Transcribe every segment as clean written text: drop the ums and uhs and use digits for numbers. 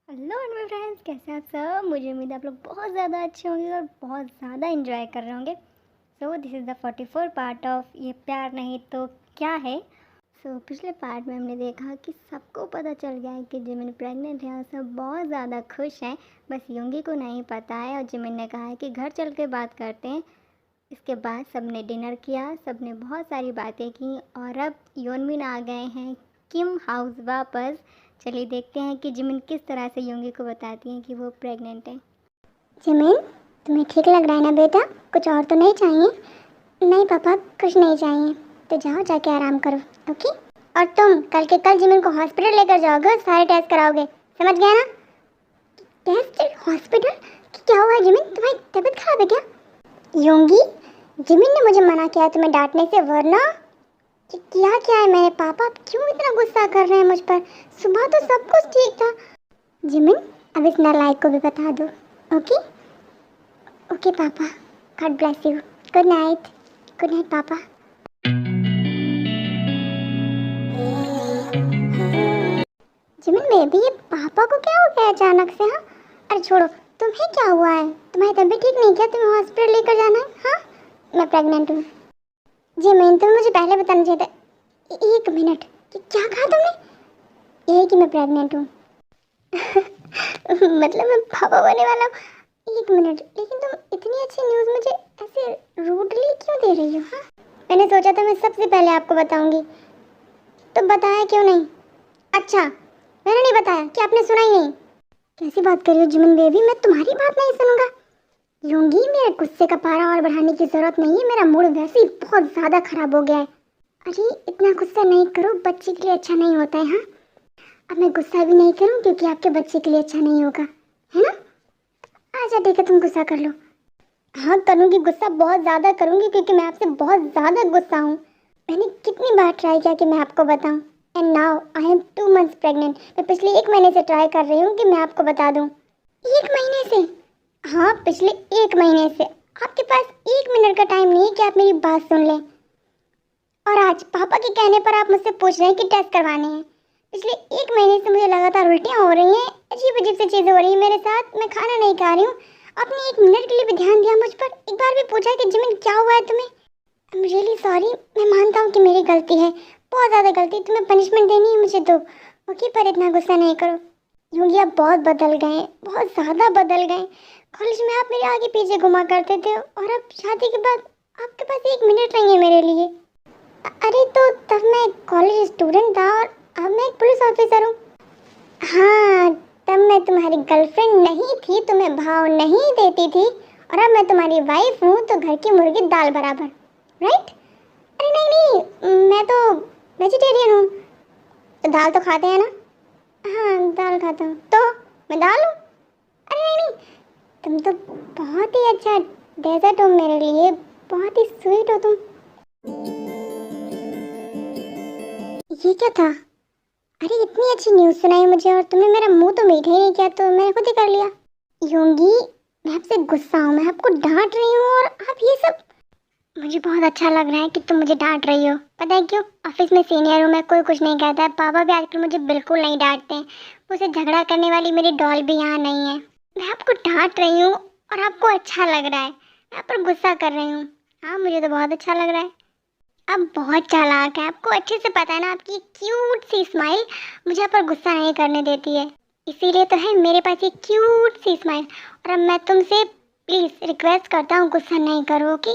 Hello and my friends, कैसे हैं आप सब। मुझे उम्मीद है आप लोग बहुत ज़्यादा अच्छे होंगे और बहुत ज़्यादा एंजॉय कर रहे होंगे। So this is the 44 part of ये प्यार नहीं तो क्या है। पिछले पार्ट में हमने देखा कि सबको पता चल गया है कि जिमिन प्रेग्नेंट है और सब बहुत ज़्यादा खुश हैं। बस योंगी को नहीं पता है और जिमिन ने कहा है कि घर चल के बात करते हैं। इसके बाद सबने डिनर किया, सबने बहुत सारी बातें की और अब योनमिन आ गए हैं किम हाउस वापस। चलिए देखते हैं कि जिमिन किस तरह से योंगी को बताती हैं कि वो प्रेग्नेंट है। जिमिन, तुम्हें ठीक लग रहा है ना बेटा? कुछ और तो नहीं चाहिए? नहीं पापा, कुछ नहीं चाहिए। तो जाओ जाके आराम करो। ओके। और तुम कल के कल जिमिन को हॉस्पिटल लेकर जाओगे, सारे टेस्ट कराओगे, समझ गया ना? टेस्ट? हॉस्पिटल? क्या हुआ है जिमिन? तुम्हारी तबीयत खराब है क्या? योंगी, जिमिन ने मुझे मना किया तुम्हें डांटने से, वरना किया क्या है मैंने? पापा आप क्यों इतना गुस्सा कर रहे हैं मुझ पर? सुबह तो सब कुछ ठीक था। जिमिन, अब इस नालायक को भी बता दो। ओके ओके पापा, God bless you. Good night. Good night पापा। जिमिन बेबी, ये पापा को क्या हो गया अचानक से? हाँ, अरे छोड़ो, तुम्हें क्या हुआ है? तुम्हारी तबीयत ठीक नहीं क्या? तुम्हें हॉस्पिटल लेकर जाना है? हाँ, मैं प्रेग्नेंट हूँ। जिमिन, तुम्हें मुझे पहले बताना चाहिए था। एक मिनट, क्या कहा तुमने? यही कि मैं प्रेग्नेंट हूँ। मतलब मैं पापा बनने वाला हूँ। एक मिनट, लेकिन तुम इतनी अच्छी न्यूज़ मुझे ऐसे रूडली क्यों दे रही हो? हाँ, मैंने सोचा था मैं सबसे पहले आपको बताऊंगी, तो बताया क्यों नहीं? अच्छा, मैंने नहीं बताया कि आपने सुना ही नहीं? कैसी बात कर रही हो जिमिन बेबी, मैं तुम्हारी बात नहीं सुनूंगा। यूंगी, मेरे गुस्से का पारा और बढ़ाने की जरूरत नहीं है, मेरा मूड वैसे ही बहुत ज्यादा खराब हो गया है। अरे इतना गुस्सा नहीं करो, बच्चे के लिए अच्छा नहीं होता है। हाँ, अब मैं गुस्सा भी नहीं करूं क्योंकि आपके बच्चे के लिए अच्छा नहीं होगा, है ना? अच्छा ठीक है, तुम गुस्सा कर लो। हाँ करूंगी, गुस्सा बहुत ज़्यादा करूंगी क्योंकि मैं आपसे बहुत ज़्यादा गुस्सा हूँ। मैंने कितनी बार ट्राई किया कि मैं आपको बताऊं, and now I am 2 months pregnant. मैं पिछले 1 महीने से ट्राई कर रही हूँ कि मैं आपको बता दूं। 1 महीने से? हाँ, पिछले 1 महीने से। आपके पास 1 मिनट का टाइम नहीं है कि आप मेरी बात सुन लें। और आज पापा के कहने पर आप मुझसे पूछ रहे हैं कि टेस्ट करवाने हैं। पिछले 1 महीने से मुझे लगातार उल्टियाँ हो रही हैं, अजीब अजीब सी चीज़ें हो रही हैं मेरे साथ, मैं खाना नहीं खा रही हूँ। आपने 1 मिनट के लिए भी ध्यान दिया मुझ पर? एक बार भी पूछा कि जिमिन क्या हुआ है तुम्हें? आई एम रियली सॉरी, मैं मानता हूँ कि मेरी गलती है, बहुत ज़्यादा गलती। तुम्हें पनिशमेंट देनी है मुझे दो, ओके, पर इतना गुस्सा नहीं करो। क्योंकि आप बहुत बदल गए, बहुत ज़्यादा बदल गए। कॉलेज में आप मेरे आगे पीछे घुमा करते थे और अब शादी के बाद आपके पास 1 मिनट नहीं है मेरे लिए। अरे तो तब मैं कॉलेज स्टूडेंट था और अब मैं एक पुलिस ऑफिसर हूँ। हाँ, तब मैं तुम्हारी गर्लफ्रेंड नहीं थी, तुम्हें भाव नहीं देती थी, और अब मैं तुम्हारी वाइफ हूँ, तो घर की मुर्गी दाल बराबर, राइट? अरे नहीं नहीं, मैं तो वेजिटेरियन हूँ। तो दाल तो खाते हैं ना? हाँ, दाल खाता हूँ, तो मैं दाल हूँ? अरे नहीं नहीं, तुम तो बहुत ही अच्छा डेजर्ट हो मेरे लिए, बहुत ही स्वीट हो तुम। ये क्या था? अरे इतनी अच्छी न्यूज़ सुनाई मुझे और तुमने मेरा मुंह तो मीठा ही नहीं किया, तो मैंने खुद ही कर लिया। योंगी, मैं आपसे गुस्सा हूँ, मैं आपको डांट रही हूँ और आप ये सब। मुझे बहुत अच्छा लग रहा है कि तुम मुझे डांट रही हो। पता है क्यों? ऑफिस में सीनियर हूँ मैं, कोई कुछ नहीं कहता है। पापा भी आजकल मुझे बिल्कुल नहीं डांटते हैं। मुझसे झगड़ा करने वाली मेरी डॉल भी यहाँ नहीं है। मैं आपको डांट रही हूँ और आपको अच्छा लग रहा है, मैं आप पर गुस्सा कर रही हूँ। हाँ, मुझे तो बहुत अच्छा लग रहा है। आप बहुत चालाक है, आपको अच्छे से पता है ना, आपकी क्यूट सी स्माइल मुझे आप पर गुस्सा नहीं करने देती है। इसीलिए तो है मेरे पास ये क्यूट सी स्माइल। और अब मैं तुमसे प्लीज़ रिक्वेस्ट करता हूँ, गुस्सा नहीं करो कि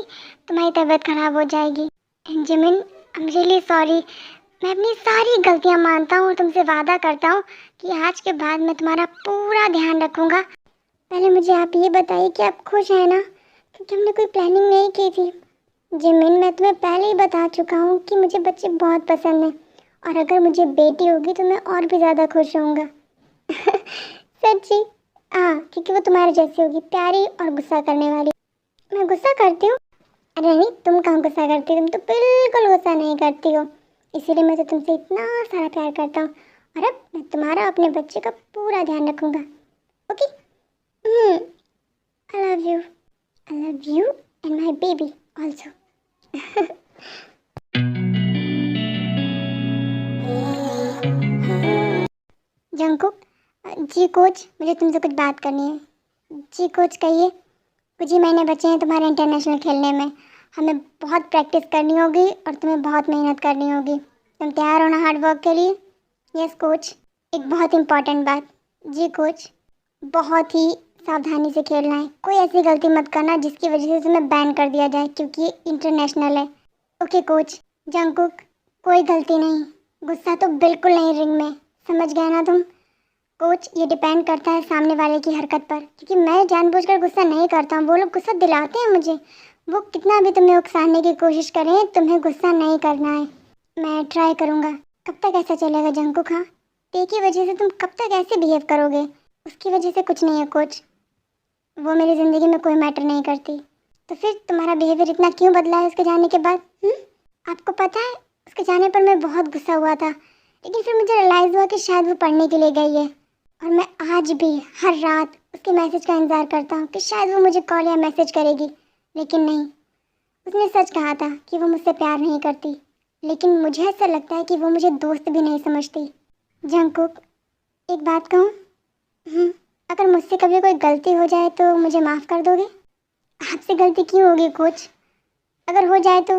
तुम्हारी तबीयत खराब हो जाएगी। Jimin, I am really sorry. मैं अपनी सारी गलतियाँ मानता हूँ और तुमसे वादा करता हूँ कि आज के बाद मैं तुम्हारा पूरा ध्यान रखूँगा। पहले मुझे आप ये बताइए कि आप खुश हैं ना? क्योंकि हमने कोई प्लानिंग नहीं की थी। जिमिन, मैं तुम्हें पहले ही बता चुका हूँ कि मुझे बच्चे बहुत पसंद हैं, और अगर मुझे बेटी होगी तो मैं और भी ज़्यादा खुश होऊंगा। सच्ची? हाँ, क्योंकि वो तुम्हारे जैसी होगी, प्यारी और गुस्सा करने वाली। मैं गुस्सा करती हूँ? अरे नहीं, तुम कहाँ गुस्सा करती हो, तुम तो बिल्कुल गुस्सा नहीं करती हो। इसीलिए मैं तो तुमसे इतना सारा प्यार करता हूँ, और अब मैं तुम्हारा अपने बच्चे का पूरा ध्यान रखूँगा। Okay? I love you and my baby also. Jungkook, जी कोच, मुझे तुमसे कुछ बात करनी है। जी कोच कहिए। कुछ ही महीने बचे हैं तुम्हारे इंटरनेशनल खेलने में। हमें बहुत प्रैक्टिस करनी होगी और तुम्हें बहुत मेहनत करनी होगी। तुम तैयार हो ना हार्ड वर्क के लिए? Yes coach. एक बहुत इम्पॉर्टेंट बात। जी कोच, बहुत ही सावधानी से खेलना है। कोई ऐसी गलती मत करना जिसकी वजह से तुम्हें बैन कर दिया जाए, क्योंकि ये इंटरनेशनल है। Okay coach. जंगकुक, कोई गलती नहीं, गुस्सा तो बिल्कुल नहीं रिंग में, समझ गए ना तुम? कोच, ये डिपेंड करता है सामने वाले की हरकत पर, क्योंकि मैं जानबूझकर गुस्सा नहीं करता हूँ। वो लोग गुस्सा दिलाते हैं मुझे। वो कितना भी तुम्हें उकसाने की कोशिश करें, तुम्हें गुस्सा नहीं करना है। मैं ट्राई करूँगा। कब तक ऐसा चलेगा जंगकुक? हाँ, ते की वजह से तुम कब तक ऐसे बिहेव करोगे? उसकी वजह से कुछ नहीं है कोच, वो मेरी ज़िंदगी में कोई मैटर नहीं करती। तो फिर तुम्हारा बिहेवियर इतना क्यों बदला है उसके जाने के बाद? आपको पता है, उसके जाने पर मैं बहुत गुस्सा हुआ था, लेकिन फिर मुझे रियलाइज़ हुआ कि शायद वो पढ़ने के लिए गई है। और मैं आज भी हर रात उसके मैसेज का इंतज़ार करता हूँ कि शायद वो मुझे कॉल या मैसेज करेगी, लेकिन नहीं। उसने सच कहा था कि वो मुझसे प्यार नहीं करती, लेकिन मुझे ऐसा लगता है कि वो मुझे दोस्त भी नहीं समझती। जंगकुक, एक बात कहूँ? अगर मुझसे कभी कोई गलती हो जाए तो मुझे माफ़ कर दोगे? आपसे गलती क्यों होगी कोच? अगर हो जाए तो?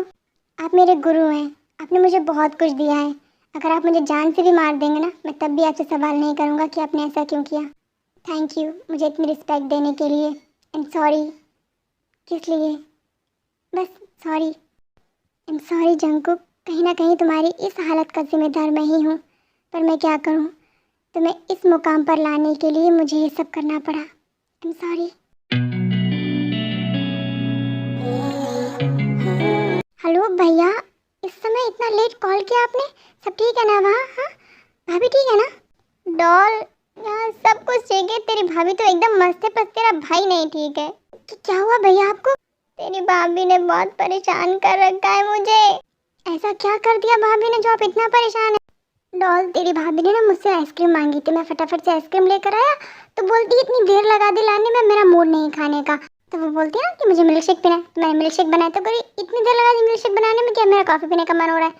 आप मेरे गुरु हैं, आपने मुझे बहुत कुछ दिया है। अगर आप मुझे जान से भी मार देंगे ना, मैं तब भी आपसे सवाल नहीं करूँगा कि आपने ऐसा क्यों किया। थैंक यू मुझे इतनी रिस्पेक्ट देने के लिए। And sorry. किस लिए? बस सॉरी। एंड सॉरी जंगकुक, कहीं ना कहीं तुम्हारी इस हालत का जिम्मेदार मैं ही हूँ, पर मैं क्या करूँ, तुम्हें इस मुकाम पर लाने के लिए मुझे ये सब करना पड़ा। I am sorry. हेलो भैया, इस समय इतना लेट कॉल किया आपने? सब ठीक है ना वहाँ? हाँ, भाभी ठीक है ना? डॉल, यहाँ सब कुछ ठीक है। तेरी भाभी तो एकदम मस्त है, पर तेरा भाई नहीं ठीक है। क्या हुआ भैया आपको? तेरी भाभी ने बहुत परेशान कर रखा है मुझे। ऐसा क्या कर दिया भाभी ने जो आप इतना परेशान है? डॉल, तेरी भाभी ने ना मुझसे आइसक्रीम मांगी थी, मैं फटाफट से आइसक्रीम लेकर आया तो बोलती इतनी देर लगा दी लाने में, मेरा मूड नहीं खाने का। तो वो बोलती है ना कि मुझे मिल्क शेक पीना है, तो मैंने मिल्क शेक बनाया। तो करी इतनी देर लगा दी मिल्क शेक बनाने में, क्या मेरा कॉफ़ी पीने का मन हो रहा है?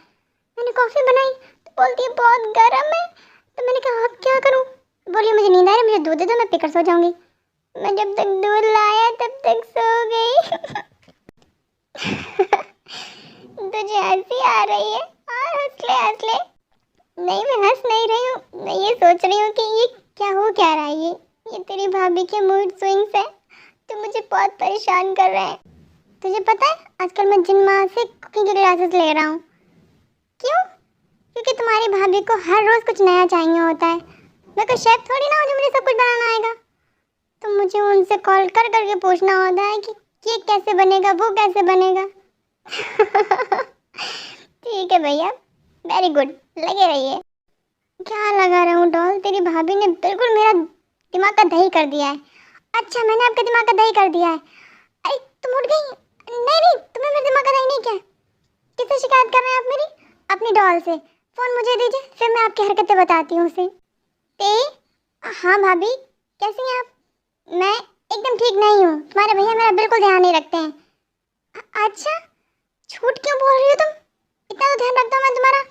मैंने कॉफ़ी बनाई तो बोलती है बहुत गर्म है। तो मैंने कहा अब क्या करूँ? बोली मुझे नींद आ रही है, मुझे दूध दे दो, मैं पीकर सो जाऊँगी। मैं जब तक दूध लाया तब तक सो गई। तुझे हंसी आ रही है? और हंस ले। नहीं, मैं हंस नहीं रही हूँ, मैं ये सोच रही हूँ कि ये क्या हो क्या रहा है। ये तेरी भाभी के मूड स्विंग्स है, तो मुझे बहुत परेशान कर रहे हैं। तुझे पता है आजकल मैं जिन माँ से कुकिंग की क्लासेस ले रहा हूँ। क्यों? क्योंकि तुम्हारी भाभी को हर रोज़ कुछ नया चाहिए होता है। मैं कोई शेफ थोड़ी ना हूँ जो मुझे सब कुछ बनाना आएगा। तो मुझे उनसे कॉल कर करके पूछना होता है कि ये कैसे बनेगा, वो कैसे बनेगा। ठीक है भैया, वेरी गुड, लगे रहिए। क्या लगा रहा हूँ डॉल, तेरी भाभी ने बिल्कुल मेरा दिमाग का दही कर दिया है। अच्छा, मैंने आपका दिमाग का दही कर दिया है? अरे तुम उठ गई? नहीं, तुम्हें मेरे दिमाग का दही नहीं क्या? किससे शिकायत कर रहे हैं आप मेरी? अपनी डॉल से। फ़ोन मुझे दीजिए, फिर मैं आपकी हरकतें बताती हूँ उसे। ते? हाँ भाभी, कैसी हैं आप? मैं एकदम ठीक नहीं हूँ, तुम्हारे भैया मेरा बिल्कुल ध्यान नहीं रखते हैं। अच्छा, झूठ क्यों बोल रही हो तुम? इतना तो ध्यान रखता हूँ मैं तुम्हारा।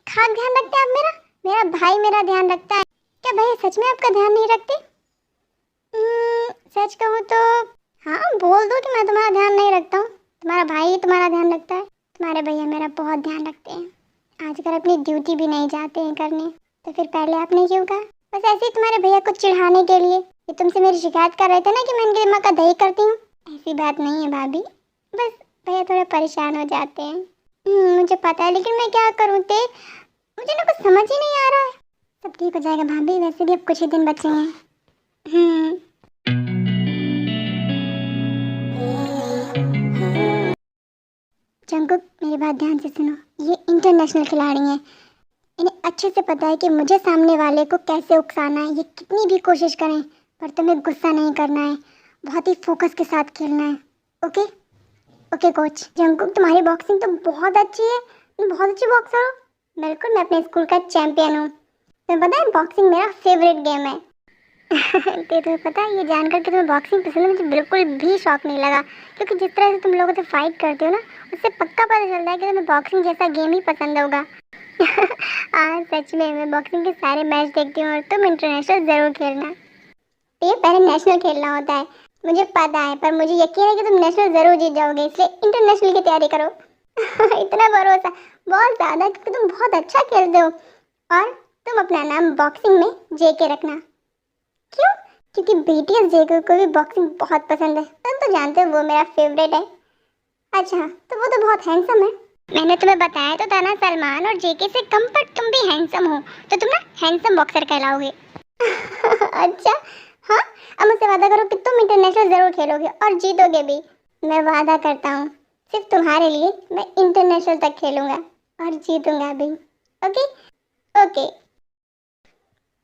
खास ध्यान रखते हैं आप मेरा? मेरा भाई मेरा ध्यान रखता है। क्या भैया सच में आपका ध्यान नहीं रखते? सच कहूँ तो हाँ, बोल दो कि मैं तुम्हारा ध्यान नहीं रखता हूँ। तुम्हारा भाई ही तुम्हारा ध्यान रखता है। तुम्हारे भैया मेरा बहुत ध्यान रखते हैं। आजकल अपनी ड्यूटी भी नहीं जाते हैं करने, तो फिर पहले आपने क्यों कहा? बस ऐसे ही तुम्हारे भैया को चिढ़ाने के लिए। ये तुमसे मेरी शिकायत कर रहे थे ना कि मैं इनके दिमाग का दही करती हूँ। ऐसी बात नहीं है भाभी, बस भैया थोड़े परेशान हो जाते हैं। मुझे पता है, लेकिन मैं क्या करूँ ते, मुझे ना कुछ समझ ही नहीं आ रहा है। सब ठीक हो जाएगा भाभी, वैसे भी अब कुछ ही दिन बचे हैं। जंगकुक, मेरी बात ध्यान से सुनो। ये इंटरनेशनल खिलाड़ी हैं, इन्हें अच्छे से पता है कि मुझे सामने वाले को कैसे उकसाना है। ये कितनी भी कोशिश करें, पर तुम्हें गुस्सा नहीं करना है, बहुत ही फोकस के साथ खेलना है। Okay okay coach. जंगकुक, तुम्हारी बॉक्सिंग तो बहुत अच्छी है, तुम बहुत अच्छी बॉक्सर हो। बिल्कुल, मैं अपने स्कूल का चैंपियन हूँ। तुम्हें पता है बॉक्सिंग मेरा फेवरेट गेम है। तो तुम्हें पता है, ये जानकर कि तुम्हें बॉक्सिंग पसंद है, मुझे बिल्कुल भी शौक नहीं लगा, क्योंकि जिस तरह से तुम लोगों से फाइट करते हो ना, उससे पक्का पता चलता है कि तुम्हें बॉक्सिंग जैसा गेम ही पसंद होगा। हाँ सच में, मैं बॉक्सिंग के सारे मैच देखती हूँ और तुम इंटरनेशनल ज़रूर खेलना। ये पहले नेशनल खेलना होता है, मुझे पता है, पर मुझे यकीन है कि तुम नेशनल ज़रूर जीत जाओगे, इसलिए इंटरनेशनल की तैयारी करो। इतना भरोसा, बहुत ज़्यादा, क्योंकि तुम बहुत अच्छा खेलते हो। और तुम अपना नाम बॉक्सिंग में जेके रखना। क्यों? क्योंकि बीटीएस जेके को भी बॉक्सिंग बहुत पसंद है, तुम तो जानते हो वो मेरा फेवरेट है। अच्छा, तो वो तो बहुत हैंडसम है। मैंने तुम्हें बताया तो था ना, सलमान और जेके से कम पर तुम भी हैंडसम हो, तो तुम ना हैंडसम बॉक्सर कहलाओगे। अच्छा, हाँ, अब मुझसे वादा करो कि तुम इंटरनेशनल जरूर खेलोगे और जीतोगे भी। मैं वादा करता हूँ, सिर्फ तुम्हारे लिए मैं इंटरनेशनल तक खेलूंगा और जीतूंगा भी। Okay okay.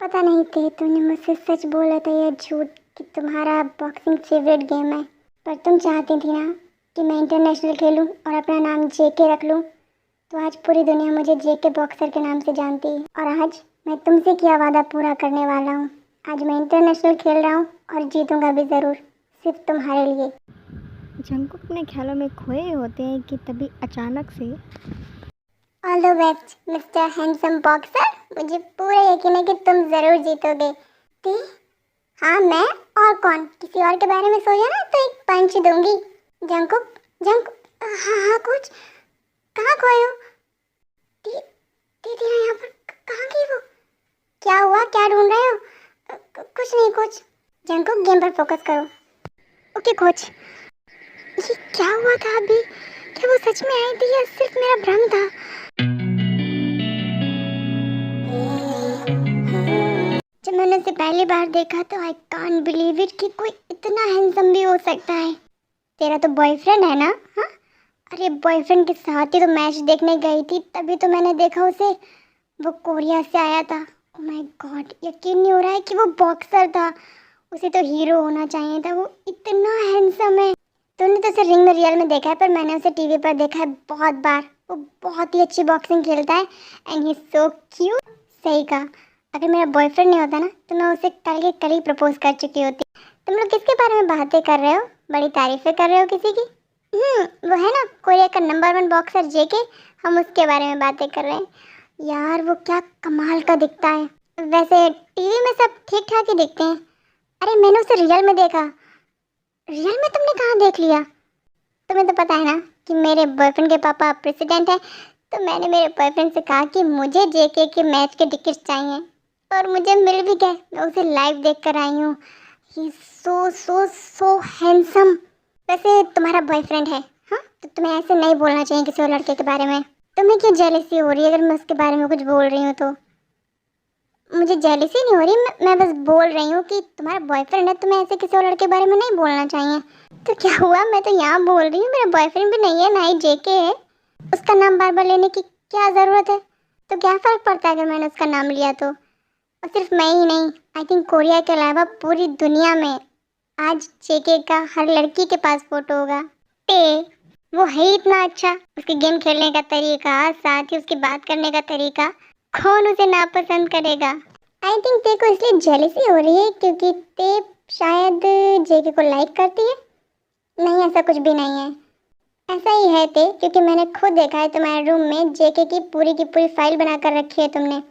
पता नहीं थे तुमने मुझसे सच बोला था या झूठ कि तुम्हारा बॉक्सिंग फेवरेट गेम है, पर तुम चाहती थी ना कि मैं इंटरनेशनल खेलूं और अपना नाम जेके रख लूं, तो आज पूरी दुनिया मुझे जेके बॉक्सर के नाम से जानती है। और आज मैं तुमसे किया वादा पूरा करने वाला हूँ। आज मैं इंटरनेशनल खेल रहा हूँ और जीतूंगा भी ज़रूर, सिर्फ तुम्हारे लिए। जंकुक अपने ख्यालों में खोए होते हैं कि तभी अचानक से all the best mister handsome boxer, मुझे पूरा यकीन है कि तुम ज़रूर जीतोगे। ती? हाँ मैं, और कौन? किसी और के बारे में सोचा ना तो एक पंच दूंगी। जंकुक, जंकुक, हाँ हाँ कुछ, कहाँ खोए हो? दीदी यहाँ पर कहाँ गई वो? क्या हुआ, क्या ढूंढ रहे हो? कुछ नहीं कुछ। जंकुक गेम पर फोकस करो। Okay coach. ये क्या हुआ था अभी? क्या वो सच में आई थी या सिर्फ मेरा भ्रम था? जब मैंने उसे पहली बार देखा तो आई कांट बिलीव इट कि कोई इतना हैंडसम भी हो सकता है। तेरा तो बॉयफ्रेंड है ना? हाँ, अरे बॉयफ्रेंड के साथ ही तो मैच देखने गई थी, तभी तो मैंने देखा उसे। वो कोरिया से आया था। ओह माय गॉड, यकीन नहीं हो रहा है कि वो बॉक्सर था। उसे तो हीरो होना चाहिए था, वो इतना हैंडसम है। तूने तो उसे रिंग में रियल में देखा है, पर मैंने उसे टीवी पर देखा है बहुत बार। वो बहुत ही अच्छी बॉक्सिंग खेलता है एंड ही सो क्यूट। सही कहा, अगर मेरा बॉयफ्रेंड नहीं होता ना तो मैं उसे कल के कल ही प्रपोज कर चुकी होती। तुम लोग किसके बारे में बातें कर रहे हो? बड़ी तारीफें कर रहे हो किसी की? वो है ना कोरिया का नंबर 1 बॉक्सर जेके, हम उसके बारे में बातें कर रहे हैं। यार वो क्या कमाल का दिखता है। वैसे टीवी में सब ठीक ठाक ही दिखते हैं। अरे मैंने उसे रियल में देखा। रियल में तुमने कहाँ देख लिया? तुम्हें तो पता है ना कि मेरे बॉयफ्रेंड के पापा प्रेसिडेंट हैं, तो मैंने मेरे बॉयफ्रेंड से कहा कि मुझे जेके के मैच के टिकट्स चाहिए और मुझे मिल भी गए। मैं उसे लाइव देख कर आई हूँ। ही सो सो सो हैंडसम। वैसे तुम्हारा बॉयफ्रेंड है, हाँ, तो तुम्हें ऐसे नहीं बोलना चाहिए किसी और लड़के के बारे में। तुम्हें क्यों जेलसी हो रही है अगर मैं उसके बारे में कुछ बोल रही हूँ तो? मुझे जेलसी नहीं हो रही, मैं बस बोल रही हूँ कि तुम्हारा बॉयफ्रेंड है, तुम्हें ऐसे किसी और लड़के के बारे में नहीं बोलना चाहिए। तो क्या हुआ, मैं तो यहाँ बोल रही हूँ, मेरा बॉयफ्रेंड भी नहीं है, ना ही जेके है। उसका नाम बार बार लेने की क्या ज़रूरत है? तो क्या फ़र्क पड़ता है अगर मैंने उसका नाम लिया तो? और सिर्फ मैं ही नहीं, आई थिंक कोरिया के अलावा पूरी दुनिया में आज जेके का हर लड़की के पास फोटो होगा। वो है ही इतना अच्छा, उसके गेम खेलने का तरीका, साथ ही उसकी बात करने का तरीका, कौन उसे नापसंद करेगा? आई थिंक ते को इसलिए जेलसी हो रही है क्योंकि ते शायद जेके को लाइक करती है। नहीं, ऐसा कुछ भी नहीं है। ऐसा ही है ते, क्योंकि मैंने खुद देखा है तुम्हारे रूम में जेके की पूरी फाइल बना कर रखी है तुमने,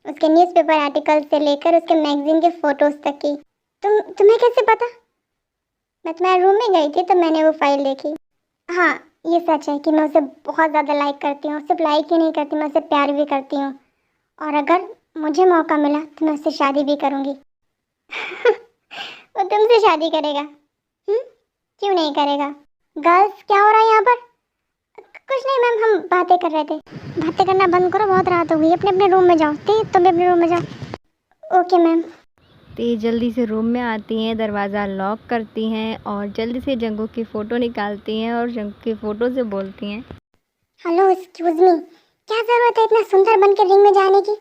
उसके न्यूज़पेपर आर्टिकल से लेकर उसके मैगजीन के फोटोज तक की। तुम्हें कैसे पता? मैं तुम्हारे रूम में गई थी तो मैंने वो फाइल देखी। हाँ, ये सच है कि मैं उसे बहुत ज़्यादा लाइक करती हूँ। सिर्फ लाइक ही नहीं करती, मैं उसे प्यार भी करती हूँ। और अगर मुझे मौका मिला तो मैं उससे शादी भी करूँगी। वो तुमसे शादी करेगा? क्यों नहीं करेगा? गर्ल्स, क्या हो रहा है यहाँ पर? कुछ नहीं मैम, हम बातें कर रहे थे। बातें करना बंद करो, बहुत रात हो गई, अपने अपने रूम में जाओ। तुम भी अपने रूम में जाओ। Okay ma'am. ते जल्दी से रूम में आती हैं, दरवाज़ा लॉक करती हैं और जल्दी से जंकुक की फ़ोटो निकालती हैं और जंकुक की फ़ोटो से बोलती हैं, हेलो एक्सक्यूज मी, क्या ज़रूरत है इतना सुंदर बन के रिंग में जाने की?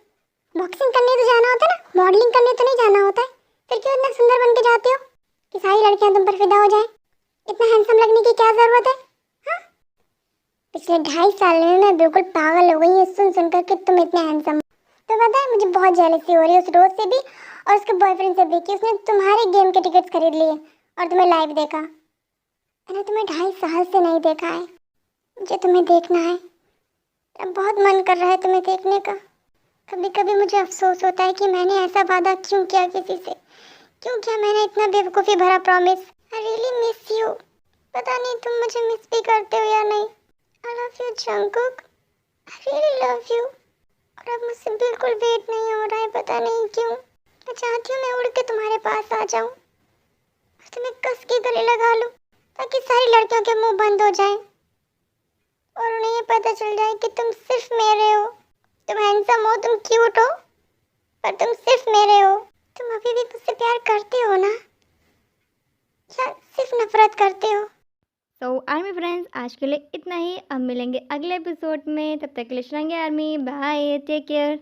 बॉक्सिंग करने तो जाना होता है ना, मॉडलिंग करने तो नहीं जाना होता है। फिर क्यों इतना सुंदर बन के जाते हो कि सारी लड़कियां तुम पर फिदा हो जाएं? इतना हैंडसम लगने की क्या ज़रूरत है? हाँ, पिछले 2.5 साल में मैं बिल्कुल पागल हो गई हूँ सुन सुनकर कि तुम इतने हैंडसम। तो पता है मुझे बहुत जेलसी हो रही है उस रोज से भी और उसके बॉयफ्रेंड से भी कि उसने तुम्हारे गेम के टिकट्स खरीद लिए और तुम्हें लाइव देखा। मैंने तुम्हें 2.5 साल से नहीं देखा है, मुझे तुम्हें देखना है। अब बहुत मन कर रहा है तुम्हें देखने का। कभी कभी मुझे अफसोस होता है कि मैंने ऐसा वादा क्यों किया किसी से, क्यों किया मैंने इतना बेवकूफ़ी भरा promise. I really miss you. पता नहीं तुम मुझे मिस भी करते हो या नहीं। आई love you Jungkook, I really love you. और अब मुझसे बिल्कुल वेट नहीं हो रहा है, पता नहीं क्यों। मैं चाहती हूँ मैं उड़ के तुम्हारे पास आ जाऊँ और तुम्हें कस के गले लगा लूँ, ताकि सारी लड़कियों के मुंह बंद हो जाएं और उन्हें ये पता चल जाए कि तुम सिर्फ मेरे हो। तुम हैंडसम हो, तुम क्यूट हो, पर तुम सिर्फ मेरे हो। तुम अभी भी मुझसे प्यार करते हो ना, या सिर्फ नफरत करते हो? सो आर्मी फ्रेंड्स, आज के लिए इतना ही। अब मिलेंगे अगले एपिसोड में, तब तक के लिए आर्मी, बाय, टेक केयर।